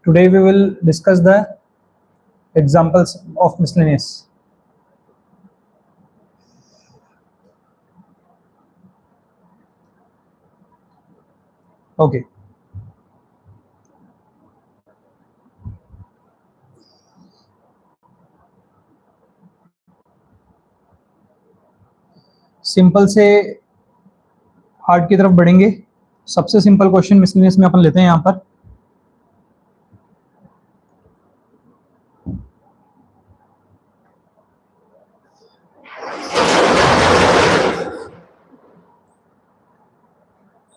Today we will discuss the examples of miscellaneous. Okay. Simple से hard की तरफ बढ़ेंगे. सबसे सिंपल क्वेश्चन मिसलेनियस में अपन लेते हैं यहां पर.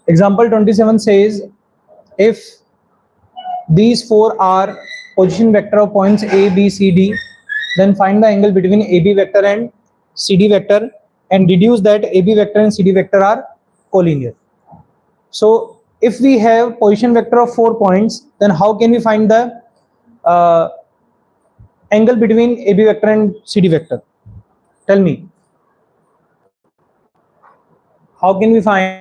Example 27 says if these four are position vector of points A, B, C, D, then find the angle between AB vector and CD vector and deduce that AB vector and CD vector are collinear. So if we have position vector of 4 points, then how can we find the angle between AB vector and CD vector? Tell me. How can we find?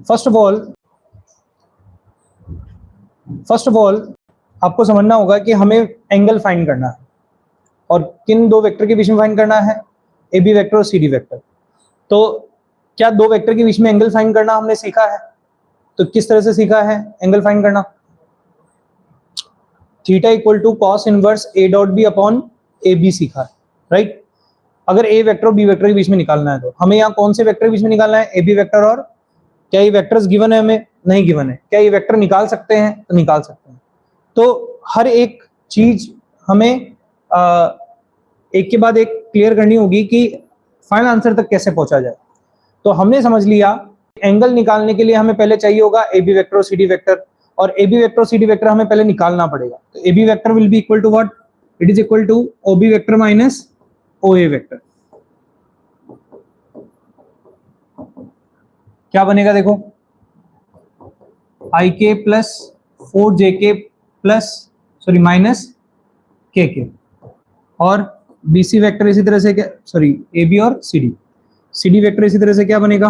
First of all, आपको समझना होगा कि हमें angle find करना है और किन दो वेक्टर के बीच में फाइंड करना है, ए बी वेक्टर और सी डी वेक्टर. तो क्या दो वेक्टर के बीच में एंगल फाइंड करना हमने सीखा है? तो किस तरह से सीखा है एंगल फाइंड करना? Theta equal to cos inverse A dot B upon A B सीखा है, राइट. अगर ए वेक्टर और बी वेक्टर के बीच में निकालना है तो हमें यहाँ कौन से वेक्टर के बीच में निकालना है? A B vector. और क्या ये वेक्टर्स गिवन है? हमें नहीं गिवन है. क्या ये वेक्टर निकाल सकते हैं? तो निकाल सकते हैं. तो हर एक चीज हमें एक के बाद एक क्लियर करनी होगी कि फाइनल आंसर तक कैसे पहुंचा जाए. तो हमने समझ लिया एंगल निकालने के लिए हमें पहले चाहिए होगा ए बी वेक्टर और सी डी वेक्टर, और ए बी वेक्टर और सी डी वेक्टर हमें पहले निकालना पड़ेगा. तो A B vector will be equal to what? It is equal to O B vector minus O A vector. क्या बनेगा देखो, i k plus 4 j plus sorry minus k और बी सी वेक्टर इसी तरह से क्या, सॉरी ए बी और सी D vector इसी तरह से क्या बनेगा?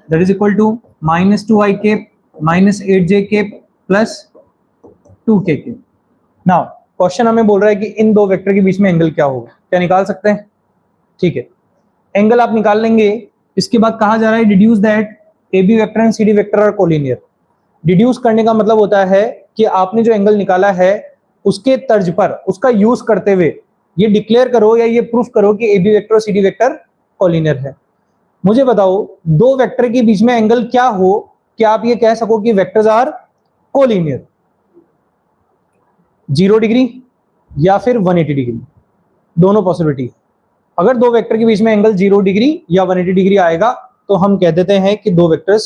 That is equal to minus 2 i k minus 8 J plus 2 के. नाउ क्वेश्चन हमें बोल रहा है कि इन दो वेक्टर के बीच में एंगल क्या होगा. क्या निकाल सकते हैं? ठीक है, एंगल आप निकाल लेंगे. इसके बाद कहा जा रहा है deduce that A B vector and C D vector are collinear. Deduce करने का मतलब होता है कि आपने जो एंगल निकाला है उसके तर्ज पर उसका यूज करते हुए ये डिक्लेयर करो या ये प्रूफ करो कि ए बी वेक्टर और सी डी वेक्टर कोलिनियर है. मुझे बताओ दो वेक्टर के बीच में एंगल क्या हो कि आप ये कह सको कि वेक्टर्स आर कोलिनियर? 0 डिग्री या फिर 180 डिग्री, दोनों पॉसिबिलिटी. अगर दो वेक्टर के बीच में एंगल 0 डिग्री या 180 डिग्री आएगा तो हम कह देते हैं कि दो वेक्टर्स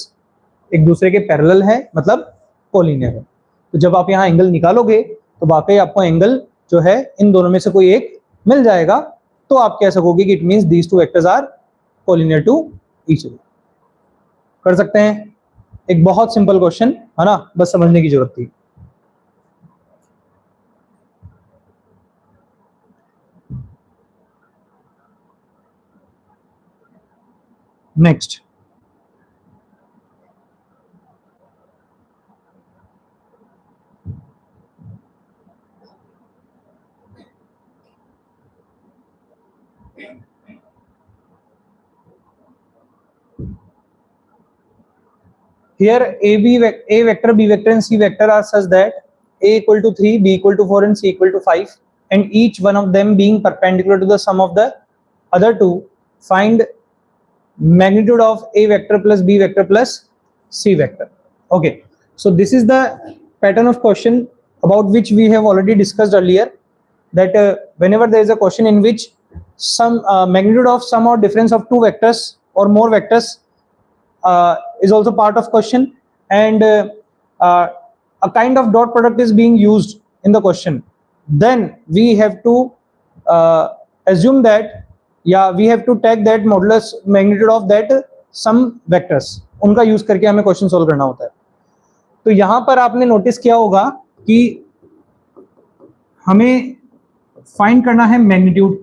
एक दूसरे के पैरेलल है, मतलब कोलिनियर है. तो जब आप यहाँ एंगल निकालोगे तो वाकई आपको एंगल जो है इन दोनों में से कोई एक मिल जाएगा. तो आप कह सकोगे कि it means these two vectors are collinear to each other. कर सकते हैं. एक बहुत सिंपल क्वेश्चन है ना, बस समझने की जरूरत थी. Next, here A vector, B vector and C vector are such that A equal to 3, B equal to 4 and C equal to 5, and each one of them being perpendicular to the sum of the other two. Find magnitude of A vector plus B vector plus C vector. Okay, so this is the pattern of question about which we have already discussed earlier, that whenever there is a question in which some magnitude of sum or difference of two vectors or more vectors is also part of question, and a kind of dot product is being used in the question, then we have to assume that, yeah, we have to take that modulus magnitude of that some vectors, उनका use करके हमें question solve करना होता है. तो यहां पर आपने नोटिस किया होगा कि हमें फाइंड करना है मैग्नीट्यूड,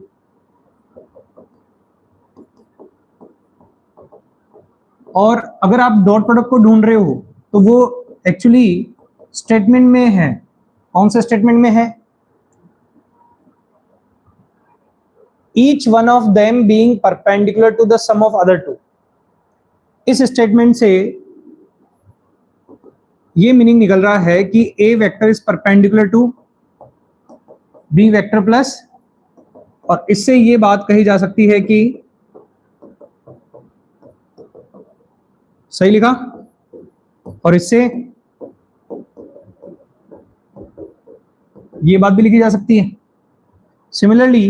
और अगर आप डॉट प्रोडक्ट को ढूंढ रहे हो तो वो एक्चुअली स्टेटमेंट में है। कौन से स्टेटमेंट में है? Each one of them being perpendicular to the sum of other two. इस स्टेटमेंट से ये मीनिंग निकल रहा है कि A vector is perpendicular to B vector plus, और इससे ये बात कही जा सकती है कि, सही लिखा, और इससे ये बात भी लिखी जा सकती है। सिमिलरली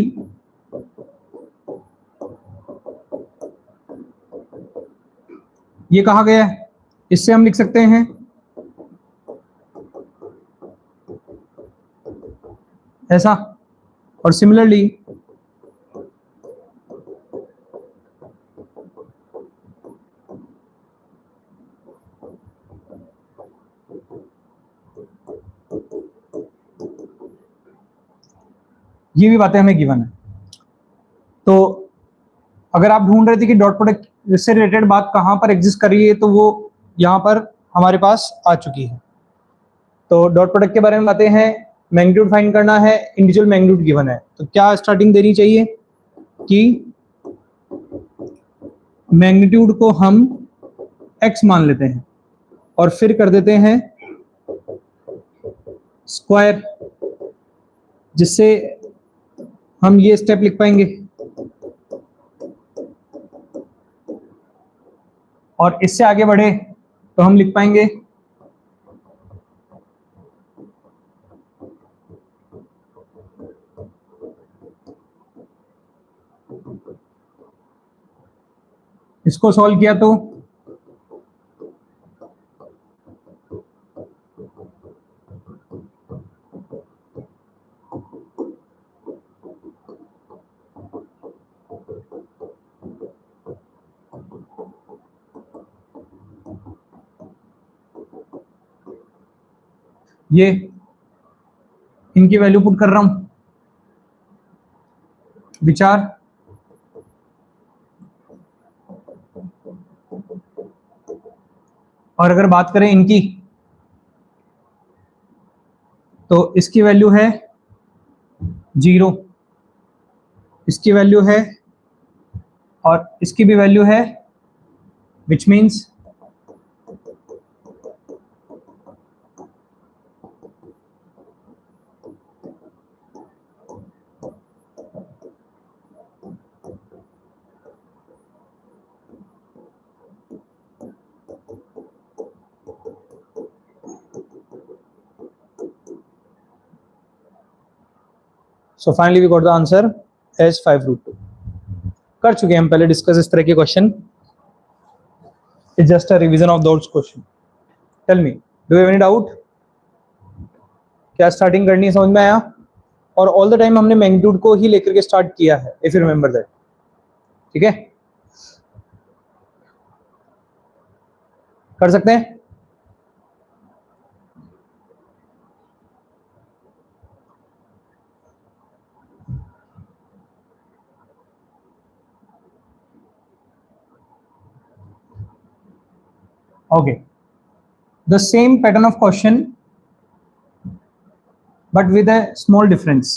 ये कहा गया है, इससे हम लिख सकते हैं ऐसा, और सिमिलरली ये भी बातें हमें गिवन है। तो अगर आप ढूंढ रहे थे कि डॉट प्रोडक्ट से रिलेटेड बात कहां पर एग्जिस्ट कर रही है, तो वो यहां पर हमारे पास आ चुकी है। तो डॉट प्रोडक्ट के बारे में बातें हैं, मैग्नीट्यूड फाइंड करना है, इंडिविजुअल मैग्नीट्यूड गिवन है। तो क्या स्टार्टिंग देनी चाहिए कि मैग्नीट्यूड को हम x मान लेते हैं और फिर कर देते हैं स्क्वायर, जिससे हम ये स्टेप लिख पाएंगे, और इससे आगे बढ़े तो हम लिख पाएंगे इसको सॉल्व किया तो ये इनकी वैल्यू पुट कर रहा हूं, विचार। और अगर बात करें इनकी, तो इसकी वैल्यू है 0, इसकी वैल्यू है, और इसकी भी वैल्यू है, which means so finally we got the answer as 5√2। कर चुके हैं हम पहले डिस्कस इस तरह के क्वेश्चन। It's just a revision of those question. Tell me, do you have any doubt? क्या स्टार्टिंग करनी है, समझ में आया? और ऑल द टाइम हमने मैग्नीट्यूड को ही लेकर के स्टार्ट किया है, इफ यू रिमेंबर दैट। ठीक है, कर सकते हैं। Okay, the same pattern of question, but with a small difference.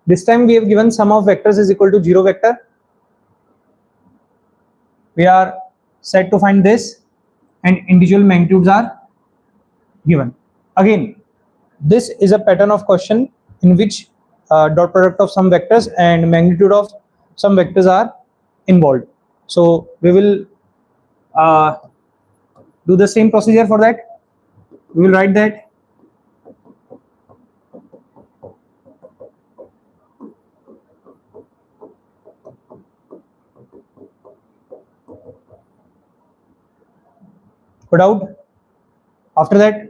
This time we have given sum of vectors is equal to 0 vector. We are set to find this, and individual magnitudes are given. Again, this is a pattern of question in which dot product of some vectors and magnitude of some vectors are involved. So we will do the same procedure for that. We will write that put out. After that,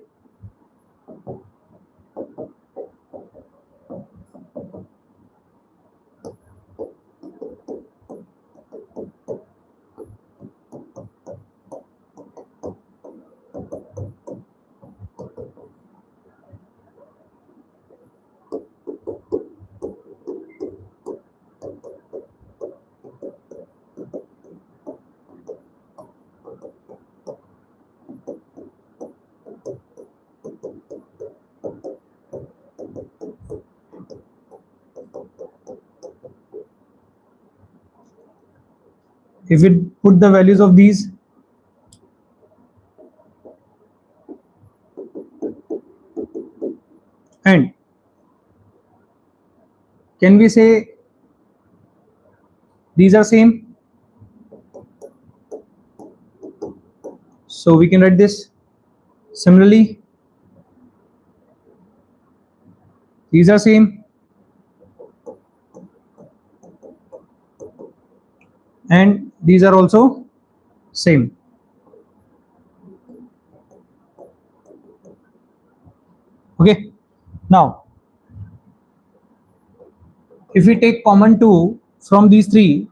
if we put the values of these, and can we say these are same? So we can write this similarly. These are same, and these are also same. Okay, now if we take common 2 from these three,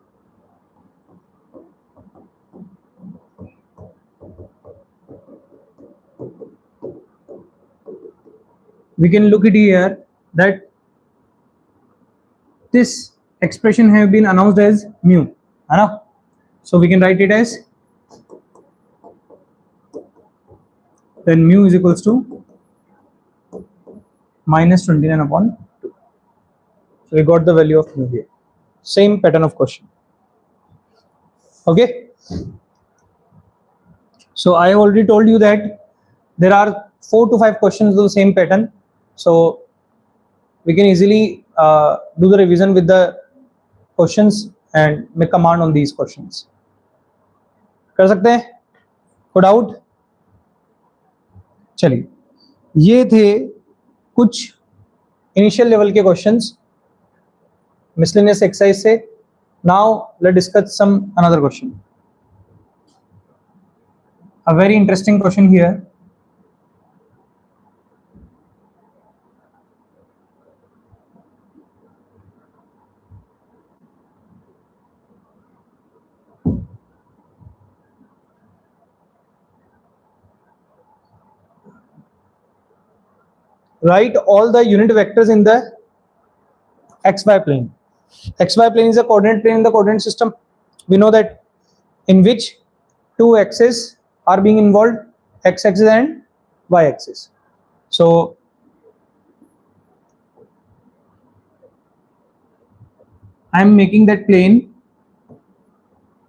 we can look at here that this expression have been announced as mu, है ना? So we can write it as, then mu is equals to minus 29 upon 2. So we got the value of mu here. Same pattern of question. Okay. So I already told you that there are 4 to 5 questions of the same pattern. So we can easily do the revision with the questions and make command on these questions. कर सकते हैं? कोई doubt? चलिए, ये थे कुछ initial level के questions miscellaneous exercise से. Now let's discuss some another question. A very interesting question here. Write all the unit vectors in the xy plane. XY plane is a coordinate plane in the coordinate system. We know that in which two axes are being involved, x axis and y axis. So I am making that plane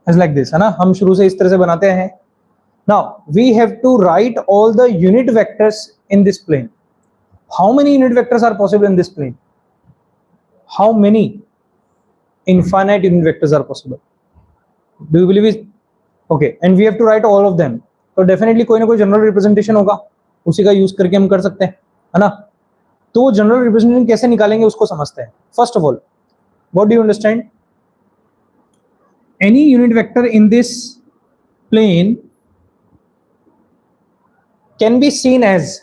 as like this, है ना? हम शुरू से इस तरह से बनाते हैं. Now we have to write all the unit vectors in this plane. How many unit vectors are possible in this plane? How many infinite unit vectors are possible? Do you believe it? Okay, and we have to write all of them. तो definitely कोई ना कोई general representation होगा, उसी का use करके हम कर सकते हैं, है ना? तो जनरल रिप्रेजेंटेशन कैसे निकालेंगे उसको समझते हैं. First of all, what do you understand? Any unit vector in this plane can be seen as,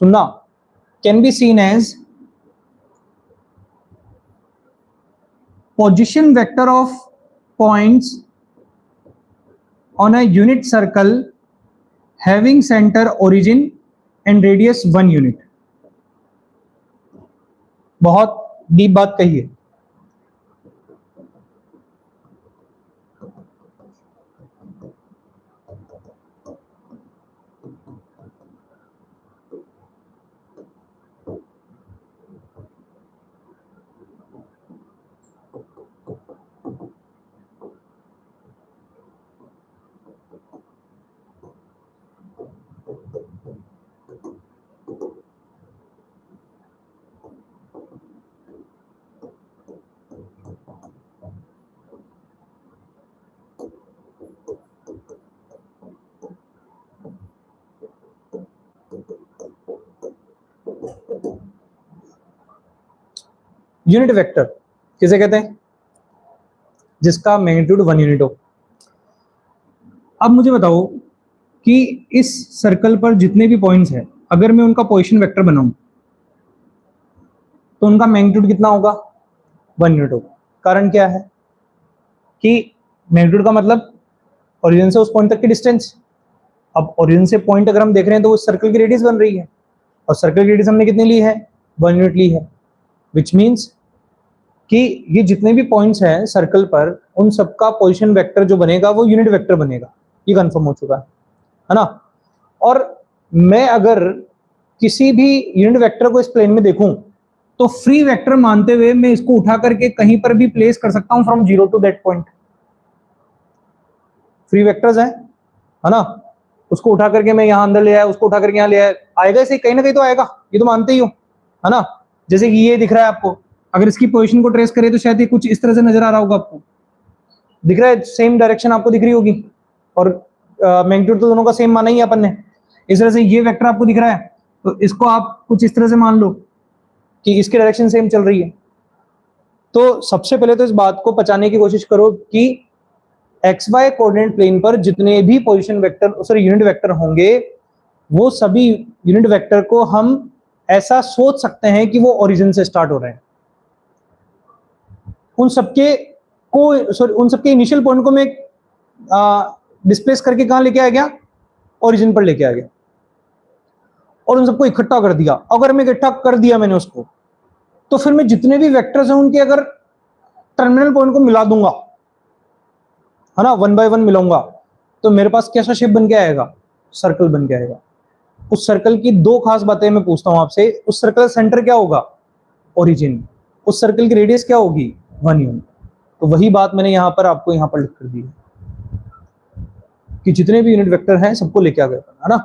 सुनना, can be seen as position vector of points on a unit circle having center, origin and radius 1 unit. बहुत deep बात कही है. Unit vector किसे कहते हैं? जिसका magnitude 1 unit हो. अब मुझे बताओ कि इस सर्कल पर जितने भी पॉइंट्स हैं, अगर मैं उनका पोजीशन वेक्टर बनाऊं तो उनका मैग्नीट्यूड कितना होगा? 1 यूनिट होगा. कारण क्या है कि मैग्नीट्यूड का मतलब ओरिजिन से उस पॉइंट तक की डिस्टेंस. अब ओरिजिन से पॉइंट अगर हम देख रहे हैं तो उस सर्कल की रेडियस बन रही है, और सर्कल की रेडियस हमने कितनी ली है? 1 यूनिट ली है. विच मीन्स कि ये जितने भी पॉइंट्स हैं सर्कल पर, उन सबका पोजीशन वेक्टर जो बनेगा वो यूनिट वेक्टर बनेगा. ये कंफर्म हो चुका है ना? और मैं अगर किसी भी यूनिट वेक्टर को इस प्लेन में देखूं तो फ्री वेक्टर मानते हुए मैं इसको उठा करके कहीं पर भी प्लेस कर सकता हूं from 0 to that point. Free vectors हैं, है ना, उसको उठा करके मैं यहाँ अंदर ले आया, उसको उठा करके यहाँ ले आया, आएगा इसे कहीं ना कहीं तो आएगा, ये तो मानते ही हो, है ना। जैसे कि ये दिख रहा है आपको, अगर इसकी पोजीशन को ट्रेस करें तो शायद ये कुछ इस तरह से नजर आ रहा होगा आपको, दिख रहा है, सेम डायरेक्शन आपको दिख रही होगी, और मैग्नीट्यूड तो दोनों का सेम माना ही अपन ने। इस तरह से ये वेक्टर आपको दिख रहा है, तो इसको आप कुछ इस तरह से मान लो कि इसकी डायरेक्शन सेम चल रही है। तो सबसे पहले तो इस बात को पहचानने की कोशिश करो कि एक्स वाई कोऑर्डिनेट प्लेन पर जितने भी position vector sorry unit vector होंगे, वो सभी यूनिट वेक्टर को हम ऐसा सोच सकते हैं कि वो ओरिजिन से स्टार्ट हो रहे हैं। उन सबके इनिशियल पॉइंट को मैं डिस्प्लेस करके कहां लेके आ गया, ओरिजिन पर लेके आ गया, और उन सबको इकट्ठा कर दिया। अगर मैं इकट्ठा कर दिया मैंने उसको, तो फिर मैं जितने भी वेक्टर्स हैं उनके अगर टर्मिनल पॉइंट को मिला दूंगा, है ना, वन बाय वन मिलाऊंगा, तो मेरे पास कैसा शेप बन के आएगा, सर्कल बन के आएगा। उस सर्कल की दो खास बातें मैं पूछता हूं आपसे, उस सर्कल का सेंटर क्या होगा, ओरिजिन, उस सर्कल की रेडियस क्या होगी, 1 यूनिट। तो वही बात मैंने यहां पर आपको यहां पर लिख कर दी है कि जितने भी यूनिट वेक्टर हैं सबको लेके आ गया, है ना,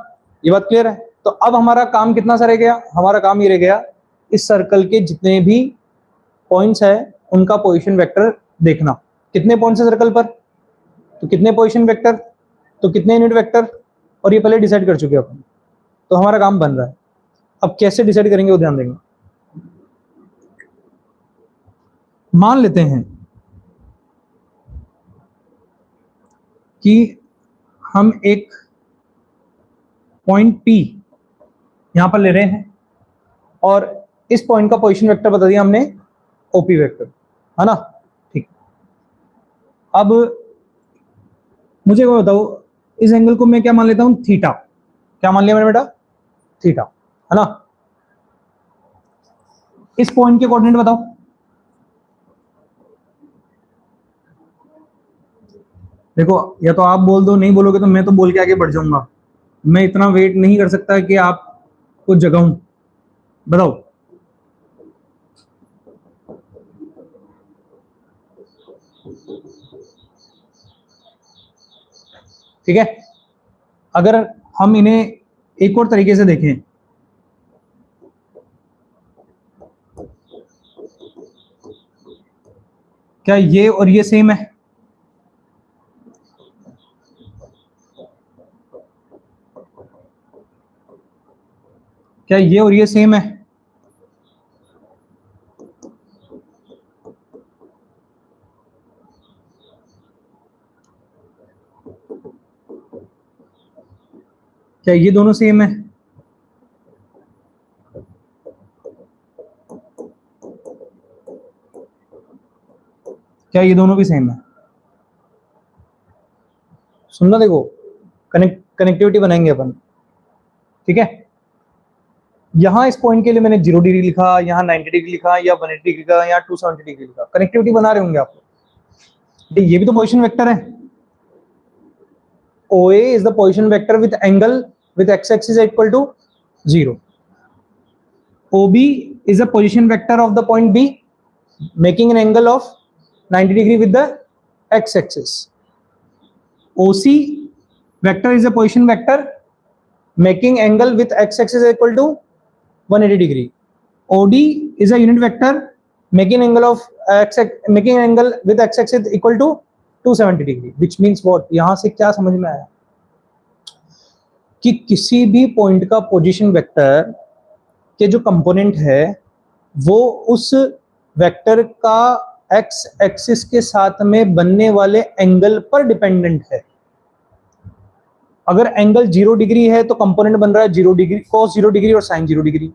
ये बात क्लियर है। तो अब हमारा काम कितना सा रह गया, हमारा काम ये रह गया, इस सर्कल के जितने भी पॉइंट्स है उनका पोजीशन वेक्टर देखना। कितने पॉइंट्स है सर्कल पर, तो कितने पोजीशन वेक्टर, तो कितने यूनिट वेक्टर, और ये पहले डिसाइड कर चुके अपन, तो हमारा काम बन रहा है। अब कैसे डिसाइड करेंगे वो ध्यान देंगे। मान लेते हैं कि हम एक पॉइंट P यहां पर ले रहे हैं, और इस पॉइंट का पोजीशन वेक्टर बता दिया हमने OP वेक्टर, है ना, ठीक। अब मुझे वो बताओ, इस एंगल को मैं क्या मान लेता हूं, थीटा। क्या मान लिया मैंने बेटा, थीटा, है ना। इस पॉइंट के कोऑर्डिनेट बताओ। देखो, या तो आप बोल दो, नहीं बोलोगे तो मैं तो बोल के आगे बढ़ जाऊंगा, मैं इतना वेट नहीं कर सकता कि आपको जगाऊं। बताओ, ठीक है। अगर हम इन्हें एक और तरीके से देखें, क्या ये और ये सेम है, क्या ये और ये सेम है, क्या ये दोनों सेम है, क्या ये दोनों भी सेम है। सुनना, देखो, कनेक्टिविटी बनाएंगे अपन, ठीक है। यहां इस पॉइंट के लिए मैंने 0 डिग्री लिखा, यहां 90 डिग्री लिखा, या 180 डिग्री लिखा, या 270 डिग्री लिखा, कनेक्टिविटी बना रहे होंगे आप। ये भी तो पोजीशन वेक्टर है। OA is the position vector with angle with x-axis equal to 0. OB is a position vector of the point B making an angle of 90 degree with the x-axis. OC vector is a position vector making angle with x-axis equal to 180 degree. OD is a unit vector making angle with x-axis equal to 270 degree, which means what? यहां से क्या समझ में आया कि किसी भी point का पोजीशन वेक्टर के जो कंपोनेंट है वो उस वेक्टर का एक्स एक्सिस के साथ में बनने वाले एंगल पर डिपेंडेंट है। अगर एंगल 0 डिग्री है तो कंपोनेंट बन रहा है 0 डिग्री, cos 0 डिग्री और sin 0 डिग्री।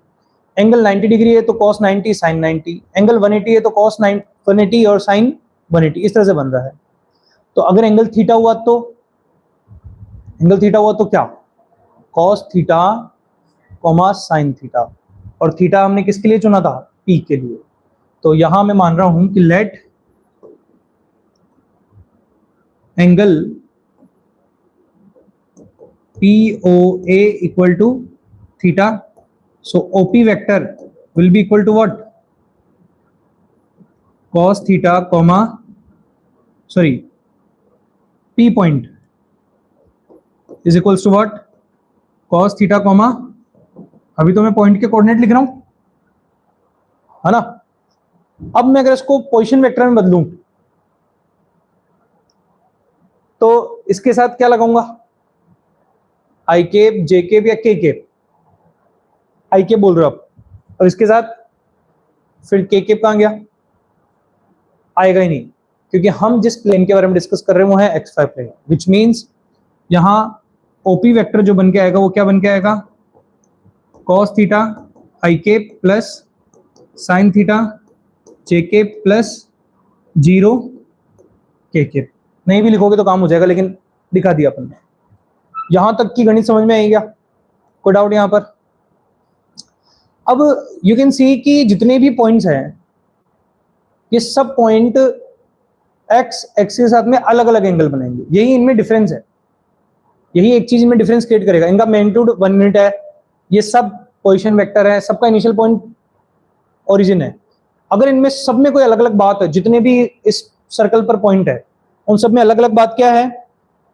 एंगल 90 डिग्री है तो cos 90 sin 90। एंगल 180 है तो cos 180 और sin 180, इस तरह से बन रहा है। तो अगर एंगल थीटा हुआ तो क्या, cos theta comma sin theta, और थीटा हमने किसके लिए चुना था, P के लिए। तो यहां मैं मान रहा हूं कि let angle POA equal to theta, so OP vector will be equal to what, cos theta comma P point is equals to what, cos theta comma, अभी तो मैं पॉइंट के कोऑर्डिनेट लिख रहा हूं, है ना। अब मैं अगर इसको पोजीशन वेक्टर में बदलूं तो इसके साथ क्या लगाऊंगा, आई केप, जे केप या के केप, आई केप बोल रहे हो आप, और इसके साथ फिर के केप कहां गया, आएगा ही नहीं, क्योंकि हम जिस प्लेन के बारे में डिस्कस कर रहे हैं वो है X Y plane, which means यहां ओपी वेक्टर जो बन के आएगा वो क्या बन के आएगा, cos theta I cap plus sine theta J cap plus 0 K cap. नहीं भी लिखोगे तो काम हो जाएगा, लेकिन दिखा दिया अपन ने। यहां तक की गणित समझ में आई क्या, कोई डाउट यहां पर। अब यू कैन सी कि जितने भी पॉइंट्स हैं ये सब पॉइंट एक्स एक्स के साथ में अलग अलग एंगल बनाएंगे, यही इनमें डिफरेंस है, यही एक चीज में डिफरेंस क्रिएट करेगा। इनका मैग्नीट्यूड 1 यूनिट है, ये सब पोजीशन वेक्टर है, सबका इनिशियल पॉइंट ओरिजिन है। अगर इनमें सब में कोई अलग अलग बात है, जितने भी इस सर्कल पर पॉइंट है उन सब में अलग अलग बात क्या है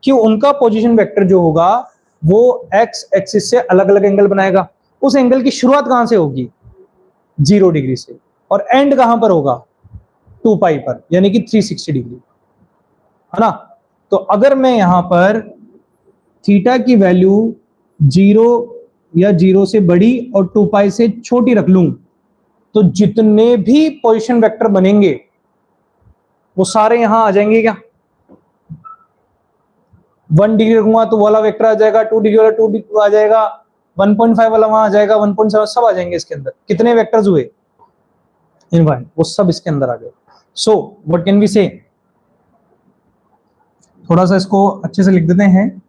कि उनका पोजीशन वेक्टर जो होगा वो एक्स एक्सिस से अलग अलग एंगल बनाएगा। उस एंगल की शुरुआत कहां से होगी, 0 डिग्री से, और एंड कहां पर होगा, 2 पाई पर, यानी कि 360 डिग्री, है ना। तो अगर मैं यहां पर थीटा की वैल्यू 0 या 0 से बड़ी और 2 पाई से छोटी रख लूं तो जितने भी पोजीशन वेक्टर बनेंगे वो सारे यहां आ जाएंगे क्या, 1 डिग्री रखूंगा तो वाला वेक्टर आ जाएगा, 2 डिग्री वाला 2 डिग्री आ जाएगा, 1.5 वाला वहां आ जाएगा, 1.7 सब आ जाएंगे इसके अंदर। कितने वेक्टर्स हुए इन वन, वो सब इसके अंदर आ गए। सो व्हाट कैन वी से, थोड़ा सा इसको अच्छे से लिख देते हैं।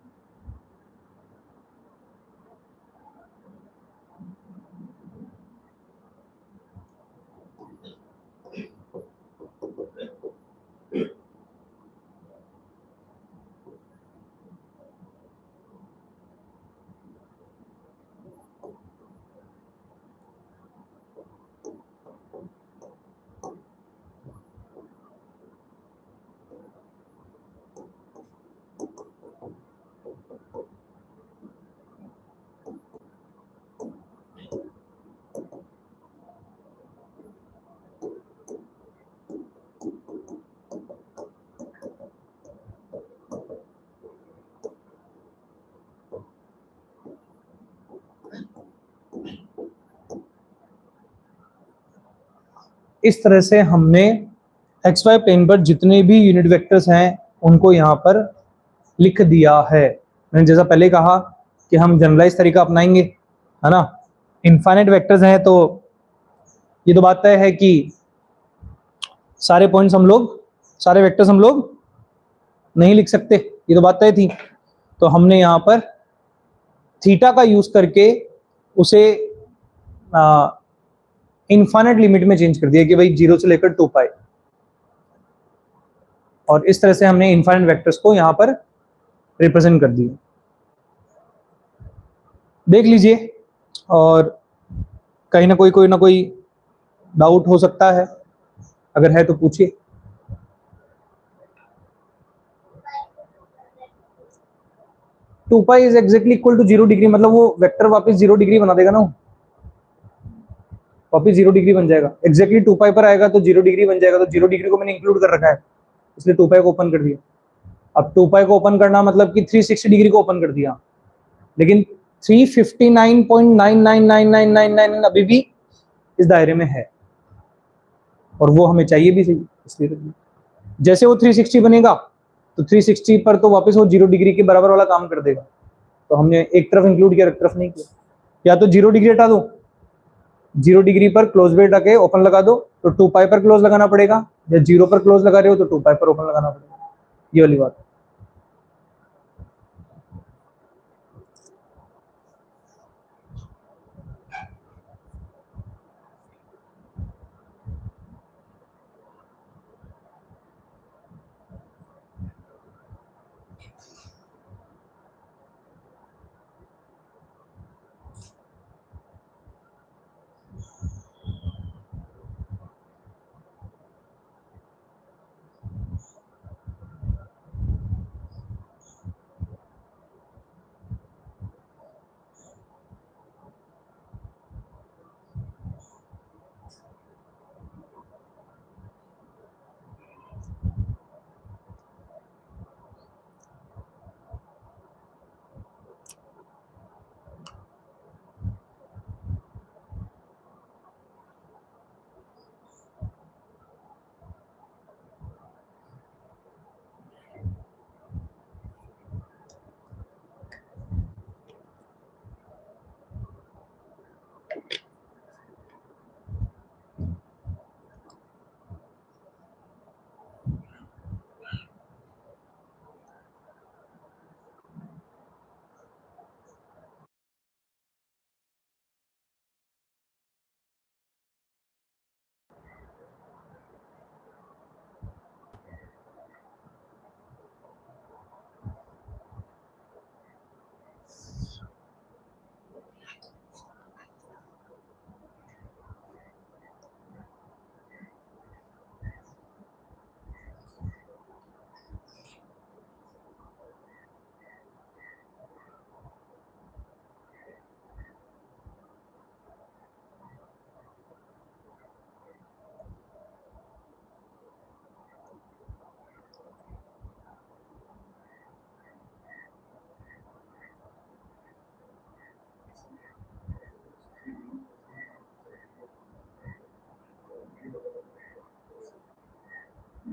इस तरह से हमने एक्स वाई प्लेन पर जितने भी यूनिट वेक्टर्स हैं उनको यहाँ पर लिख दिया है। मैंने जैसा पहले कहा कि हम जनरलाइज तरीका अपनाएंगे, है ना। इनफाइनाइट वेक्टर्स हैं तो ये तो बात तय है कि सारे पॉइंट्स हम लोग, सारे वेक्टर्स हम लोग नहीं लिख सकते, ये तो बात तय थी। तो हमने यहाँ पर थीटा का यूज करके उसे इनफाइनाइट लिमिट में चेंज कर दिया कि भाई 0 से लेकर 2 पाई, और इस तरह से हमने इनफाइनाइट वेक्टर्स को यहां पर रिप्रेजेंट कर दिया। देख लीजिए, और कहीं ना कोई डाउट हो सकता है, अगर है तो पूछिए। Two pi is exactly equal to 0 degree, मतलब वो वेक्टर वापस 0 डिग्री बना देगा ना, वापस 0 डिग्री बन जाएगा। एक्जेक्टली 2 पाई पर आएगा तो 0 डिग्री बन जाएगा, तो 0 डिग्री को मैंने इंक्लूड कर रखा है, इसलिए 2 पाई को ओपन कर दिया। अब 2 पाई को ओपन करना मतलब कि 360 डिग्री को ओपन कर दिया, लेकिन 359.999999 अभी भी इस दायरे में है, और वो हमें चाहिए भी सही, इसलिए जैसे वो 360 बनेगा तो 360 पर तो वापस वो 0 डिग्री के बराबर वाला काम कर देगा। तो हमने एक तरफ इंक्लूड किया, एक तरफ नहीं किया। या तो 0 डिग्री हटा दो, 0 डिग्री पर क्लोज ब्रेड रखे ओपन लगा दो, तो 2 पाई पर क्लोज लगाना पड़ेगा, या 0 पर क्लोज लगा रहे हो तो 2 पाई पर ओपन लगाना पड़ेगा, ये वाली बात।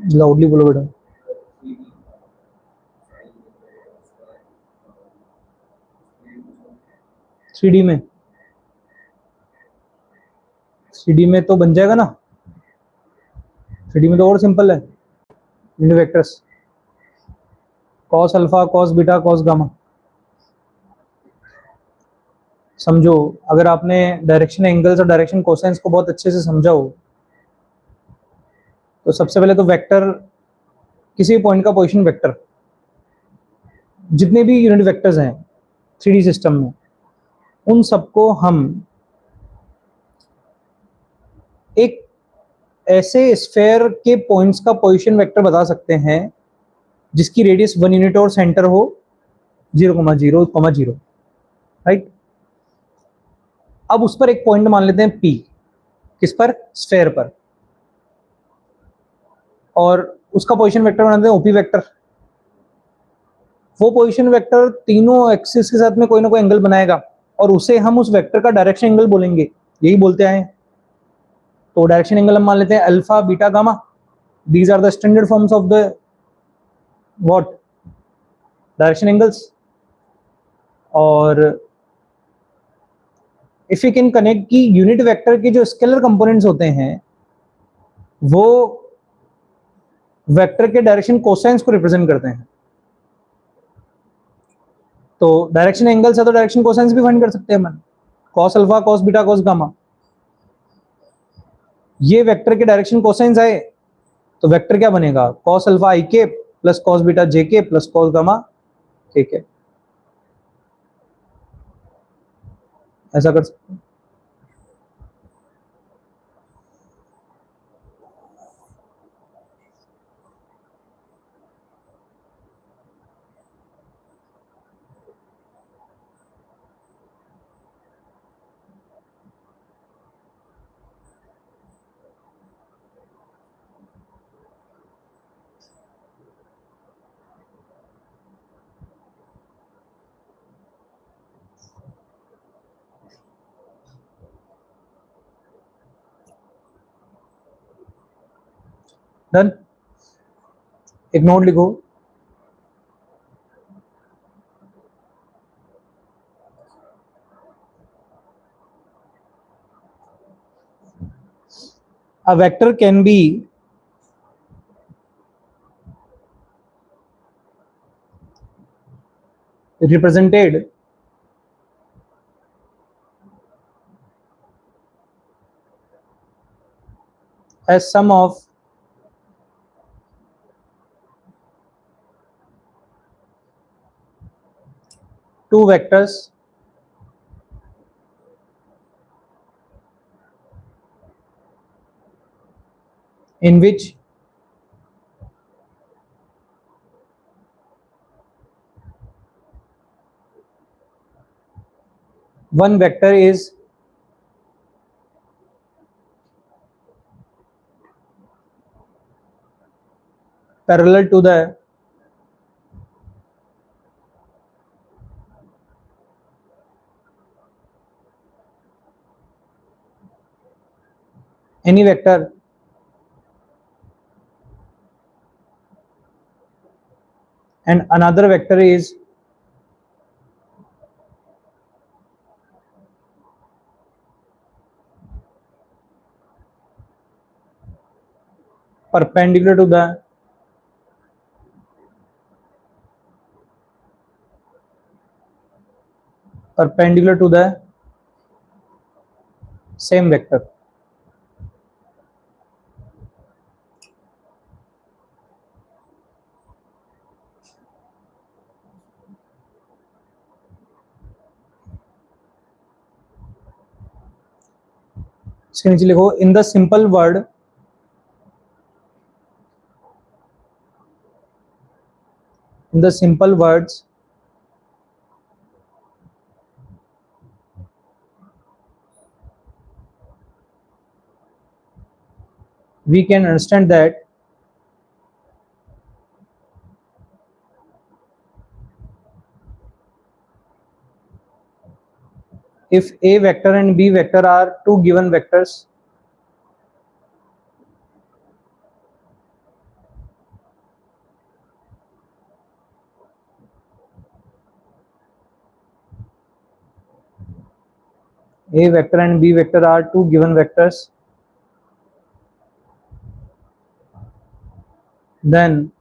लाउडली बोलो बेटा। 3D में, 3D में तो बन जाएगा ना, 3D में तो और सिंपल है, unit vectors cos alpha, cos beta, cos gamma. समझो, अगर आपने डायरेक्शन एंगल्स और डायरेक्शन कोसाइंस को बहुत अच्छे से समझा हो, तो सबसे पहले तो वेक्टर, किसी पॉइंट का पोजीशन वेक्टर, जितने भी यूनिट वेक्टर्स हैं 3D सिस्टम में, उन सबको हम एक ऐसे स्फेयर के पॉइंट्स का पोजीशन वेक्टर बता सकते हैं जिसकी रेडियस 1 यूनिट और सेंटर हो 0,0,0, राइट। अब उस पर एक पॉइंट मान लेते हैं P, किस पर, स्फेयर पर, और उसका पोजीशन वेक्टर बनाते हैं ओपी वेक्टर। वो पोजीशन वेक्टर तीनों एक्सिस के साथ में कोई ना कोई एंगल बनाएगा, और उसे हम उस वेक्टर का डायरेक्शन एंगल बोलेंगे, यही बोलते आए। तो डायरेक्शन एंगल हम मान लेते हैं alpha, beta, gamma. These are the standard forms of the what, direction angles. और इफ यू कैन कनेक्ट की यूनिट वेक्टर के जो स्केलर कंपोनेंट्स होते हैं वो वेक्टर के डायरेक्शन कोसाइंस को रिप्रेजेंट करते हैं, तो डायरेक्शन एंगल्स है तो डायरेक्शन कोसाइंस भी फाइंड कर सकते हैं हम, cos alpha, cos beta, cos gamma. ये वेक्टर के डायरेक्शन कोसाइंस आए तो वेक्टर क्या बनेगा, कॉस अल्फा आई के प्लस कॉस बीटा जे के प्लस कॉस गामा के के। ऐसा कर सकते हैं। डन। एक नोट लिखो, a vector can be represented as sum of two vectors in which one vector is parallel to the any vector and another vector is perpendicular to the same vector. इसके नीचे लिखो, in the simple words we can understand that if A vector and B vector are two given vectors, A vector and B vector are two given vectors, then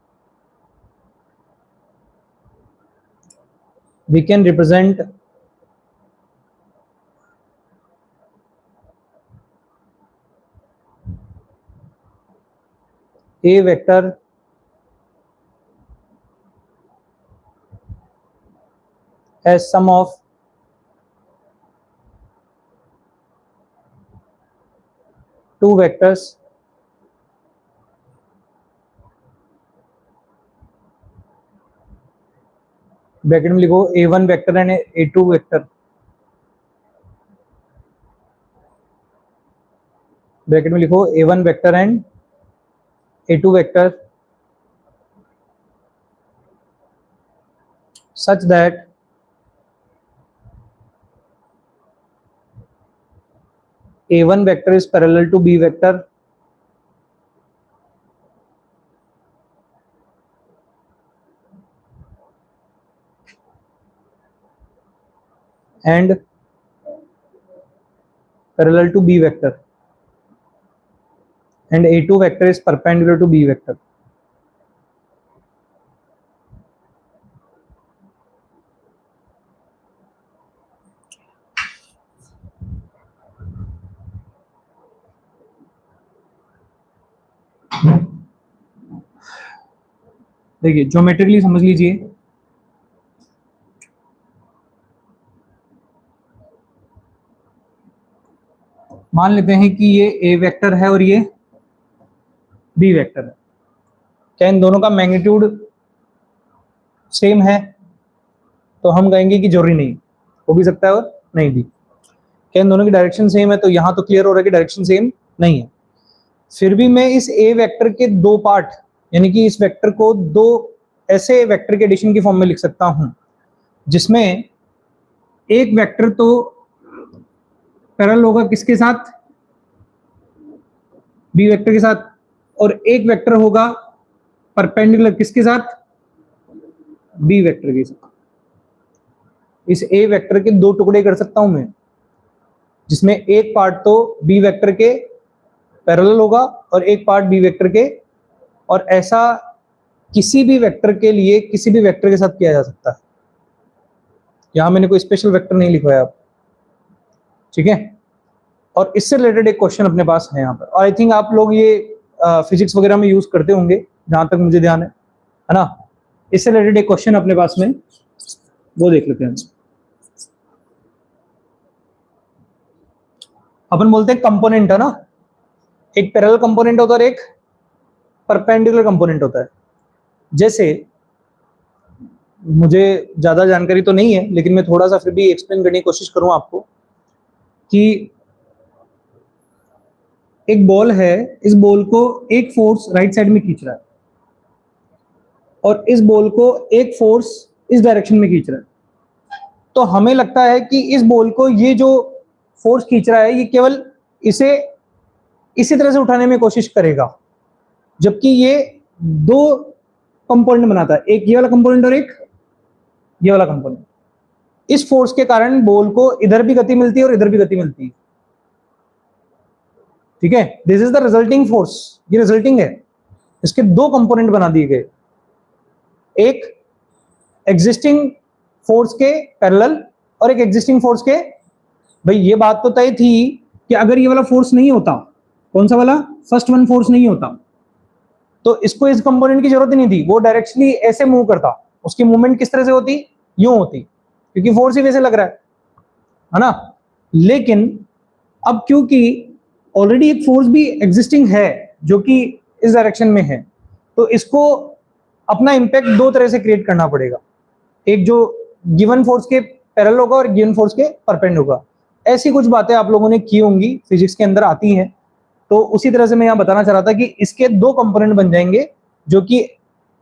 we can represent A vector as sum of two vectors bracket में लिखो A1 vector and A2 vector, bracket में लिखो A1 vector and A2 vector such that A1 vector is parallel to B vector and parallel to B vector, and A2 vector is perpendicular to B vector. देखिए geometrically समझ लीजिए, मान लेते हैं कि ये A वेक्टर है और ये B वेक्टर है। क्या इन दोनों का मैग्नीट्यूड सेम है? तो हम कहेंगे कि जरूरी नहीं, हो भी सकता है और नहीं भी। क्या इन दोनों की डायरेक्शन सेम है? तो यहां तो क्लियर हो रहा है कि डायरेक्शन सेम नहीं है। फिर भी मैं इस A वेक्टर के दो पार्ट, यानी कि इस वेक्टर को दो ऐसे वेक्टर के एडिशन की फॉर्म में लिख सकता हूं जिसमें एक वेक्टर तो पैरेलल होगा किसके साथ? B वेक्टर के साथ, और एक वेक्टर होगा परपेंडिकुलर किसके साथ? B वेक्टर के साथ। इस A वेक्टर के दो टुकड़े कर सकता हूं मैं, जिसमें एक पार्ट तो B वेक्टर के पैरेलल होगा और एक पार्ट B वेक्टर के, और ऐसा किसी भी वेक्टर के लिए किसी भी वेक्टर के साथ किया जा सकता है। यहां मैंने कोई स्पेशल वेक्टर नहीं लिखवाया, ठीक है। और इससे रिलेटेड एक क्वेश्चन अपने पास है यहाँ पर, और आई थिंक आप लोग ये फिजिक्स वगैरह में यूज करते होंगे जहां तक मुझे ध्यान है ना। इससे रिलेटेड एक क्वेश्चन अपने पास में, वो देख लेते हैं। अपन बोलते हैं कंपोनेंट है ना, एक पैरेलल कंपोनेंट होता है और एक परपेंडिकुलर कंपोनेंट होता है। जैसे मुझे ज्यादा जानकारी तो नहीं है, लेकिन मैं थोड़ा सा फिर भी एक्सप्लेन करने की कोशिश करूं आपको कि एक बॉल है, इस बॉल को एक फोर्स राइट साइड में खींच रहा है और इस बॉल को एक फोर्स इस डायरेक्शन में खींच रहा है। तो हमें लगता है कि इस बॉल को ये जो फोर्स खींच रहा है ये केवल इसे इसी तरह से उठाने में कोशिश करेगा, जबकि ये दो कंपोनेंट बनाता है, एक ये वाला कंपोनेंट और एक ये वाला कंपोनेंट। इस फोर्स के कारण बॉल को इधर भी गति मिलती है और इधर भी गति मिलती है, ठीक है। This is the resulting force, ये रिजल्टिंग है। इसके दो कंपोनेंट बना दिए गए, एक एग्जिस्टिंग फोर्स के पैरेलल और एक एग्जिस्टिंग फोर्स के। भाई ये बात तो तय थी कि अगर ये वाला फोर्स नहीं होता, कौन सा वाला, फर्स्ट वन फोर्स नहीं होता, तो इसको इस कंपोनेंट की जरूरत ही नहीं थी, वो डायरेक्टली ऐसे मूव करता। उसकी मूवमेंट किस तरह से होती? यूं होती, क्योंकि फोर्स ही वैसे लग रहा है ना। लेकिन अब क्योंकि ऑलरेडी एक फोर्स भी एग्जिस्टिंग है जो कि इस डायरेक्शन में है, तो इसको अपना इंपैक्ट दो तरह से क्रिएट करना पड़ेगा, एक जो गिवन फोर्स के पैरेलल होगा और गिवन फोर्स के परपेंड होगा। ऐसी कुछ बातें आप लोगों ने की होंगी, फिजिक्स के अंदर आती हैं। तो उसी तरह से मैं यहां बताना चाह रहा था कि इसके दो कंपोनेंट बन जाएंगे, जो कि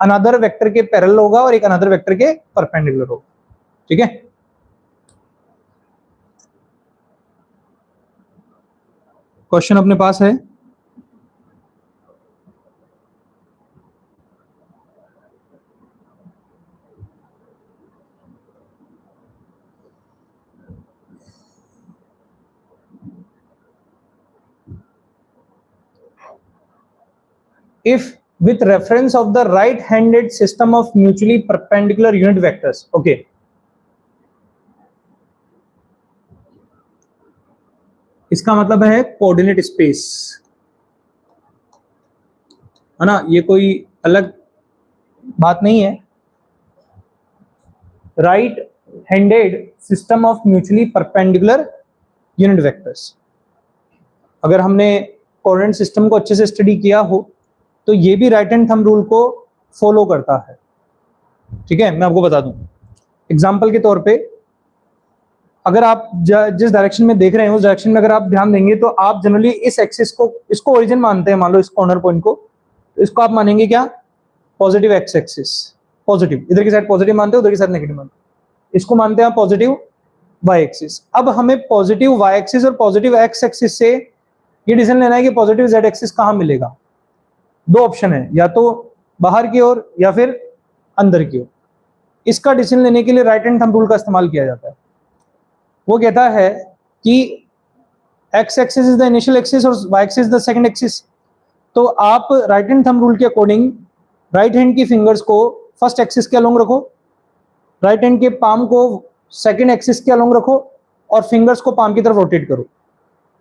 अनदर वेक्टर के पैरेलल होगा और एक अनदर वेक्टर के परपेंडिकुलर होगा, ठीक है। क्वेश्चन अपने पास है, if with reference of the right handed system of mutually perpendicular unit vectors. Okay, इसका मतलब है कोऑर्डिनेट स्पेस, है ना, ये कोई अलग बात नहीं है. Right handed system of mutually perpendicular unit vectors. अगर हमने कोऑर्डिनेट सिस्टम को अच्छे से स्टडी किया हो तो ये भी राइट हैंड थंब रूल को फॉलो करता है. ठीक है, मैं आपको बता दूं एग्जांपल के तौर पे, अगर आप जिस डायरेक्शन में देख रहे हैं उस डायरेक्शन में अगर आप ध्यान देंगे तो आप जनरली इस एक्सिस को, इसको ओरिजिन मानते हैं, मान लो इस कॉर्नर पॉइंट को, तो इसको आप मानेंगे क्या, पॉजिटिव एक्स एक्सिस. पॉजिटिव, इधर की साइड पॉजिटिव मानते हैं, उधर की साइड नेगेटिव मानते हैं, इसको मानते हैं आप पॉजिटिव वाई एक्सिस. अब हमें पॉजिटिव वाई एक्सिस और पॉजिटिव एक्स एक्सिस से ये डिसीजन लेना है कि पॉजिटिव जेड एक्सिस कहां मिलेगा. दो ऑप्शन है, या तो बाहर की ओर या फिर अंदर की ओर. इसका डिसीजन लेने के लिए राइट हैंड थंब रूल का इस्तेमाल किया जाता है. वो कहता है कि X axis is the initial axis और Y axis the second axis. तो आप राइट हैंड थंब रूल के अकॉर्डिंग राइट हैंड की फिंगर्स को फर्स्ट एक्सिस के अलोंग रखो, राइट हैंड के पाम को सेकंड एक्सिस के अलोंग रखो और फिंगर्स को पाम की तरफ रोटेट करो.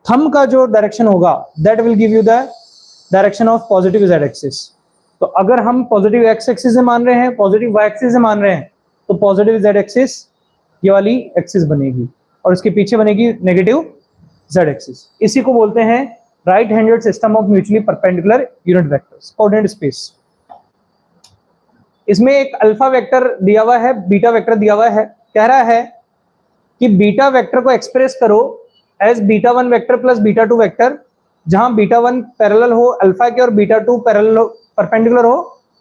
थंब का जो डायरेक्शन होगा that will give you the direction of positive Z axis. तो अगर हम पॉजिटिव एक्स एक्सिस से मान रहे हैं, पॉजिटिव वाई एक्सिस से मान रहे हैं, तो पॉजिटिव जेड एक्सिस ये वाली एक्सिस बनेगी और इसके पीछे बनेगी नेगेटिव जेड एक्सिस. इसी को बोलते हैं right handed system of mutually perpendicular unit vectors, coordinate space. इसमें एक अल्फा वेक्टर दिया हुआ है, बीटा वेक्टर दिया हुआ है. कह रहा है कि बीटा वेक्टर को एक्सप्रेस करो as beta one vector plus beta two vector, जहां बीटा वन पैरेलल हो अल्फा के और बीटा टू पैरेलल परपेंडिकुलर हो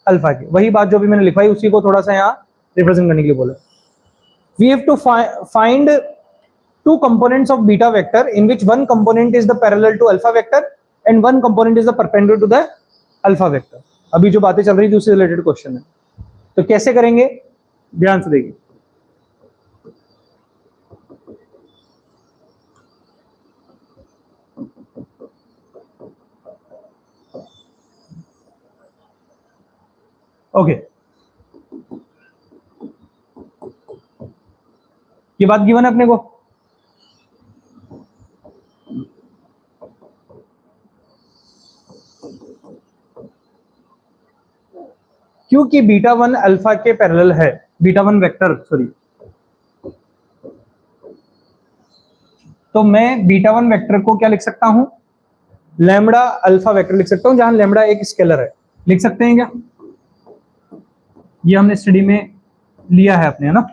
अल्फा के. वही बात जो भी मैंने लिखवाई उसी को थोड़ा सा यहाँ रिप्रेजेंट करने के लिए बोला. We have to find two components of beta vector in which one component is the parallel to alpha vector and one component is the perpendicular to the alpha vector. अभी जो बातें चल रही थी उससे रिलेटेड क्वेश्चन है. तो कैसे करेंगे, ध्यान से देखिए. ओके, ये बात गिवन है अपने को. क्योंकि बीटा वन अल्फा के पैरेलल है, बीटा वन वेक्टर सॉरी, तो मैं बीटा वन वेक्टर को क्या लिख सकता हूं, लैम्बडा अल्फा वेक्टर लिख सकता हूं, जहां लैम्बडा एक स्केलर है. लिख सकते हैं क्या, ये हमने स्टडी में लिया है अपने, है ना.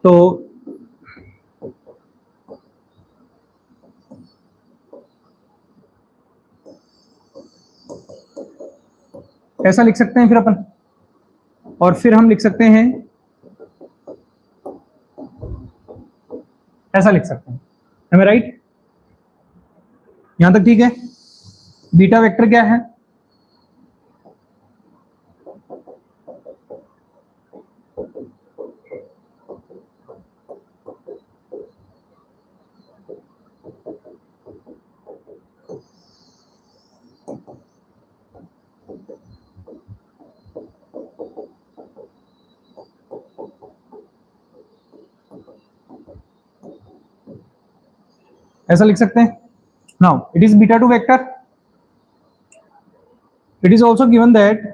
तो ऐसा लिख सकते हैं फिर अपन, और फिर हम लिख सकते हैं ऐसा लिख सकते हैं. Am I right? यहां तक ठीक है. बीटा वेक्टर क्या है, ऐसा लिख सकते हैं. Now it is beta two vector. It is also given that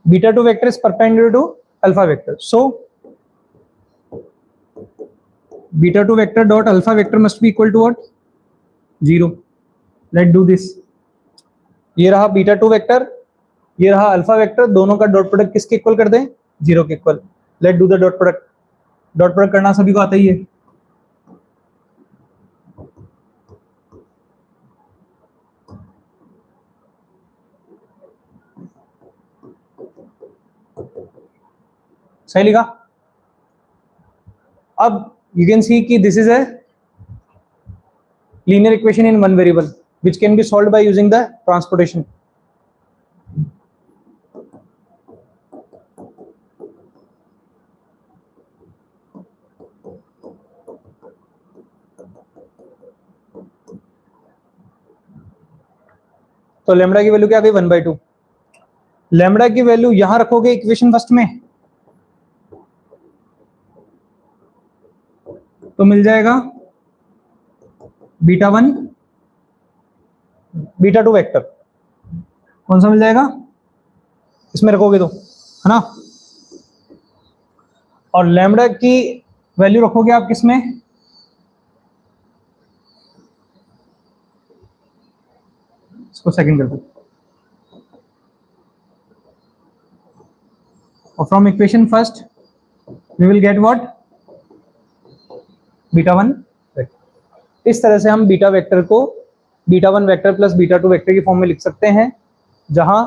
beta 2 vector is perpendicular to alpha vector. So beta 2 vector dot alpha vector must be equal to what, 0. Let's do this. ये रहा beta 2 vector, ये रहा alpha vector, दोनों का dot product किसके equal कर दें, 0 के equal. Let do the dot product. Dot product करना सभी को आता ही है. सही लिखा. अब यू कैन सी कि this is a linear equation in one variable which can be solved by using the transportation. तो लैम्बडा की वैल्यू क्या आ गई 1/2। लैम्बडा की वैल्यू यहां रखोगे इक्वेशन फर्स्ट में तो मिल जाएगा β1 β2 वेक्टर। कौन सा मिल जाएगा, इसमें रखोगे तो, है ना। और लैम्बडा की वैल्यू रखोगे आप किसमें, इसको सेकंड कर दो, और from equation first we will get what, β1। इस तरह से हम बीटा वेक्टर को β1 वेक्टर प्लस β2 वेक्टर की फॉर्म में लिख सकते हैं, जहां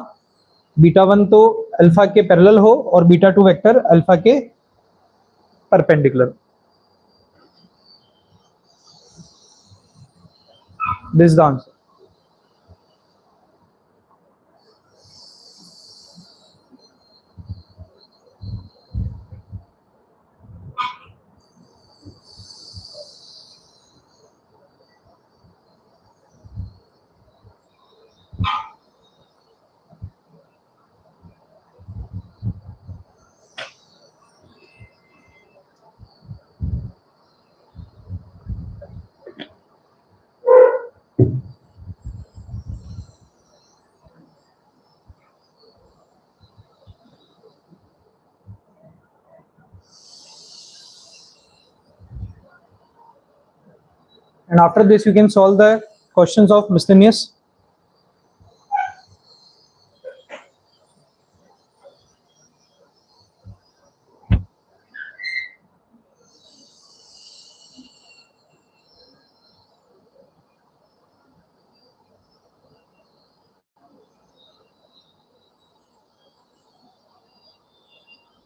β1 तो अल्फा के पैरेलल हो और β2 वेक्टर अल्फा के perpendicular. This is the answer. And after this you can solve the questions of miscellaneous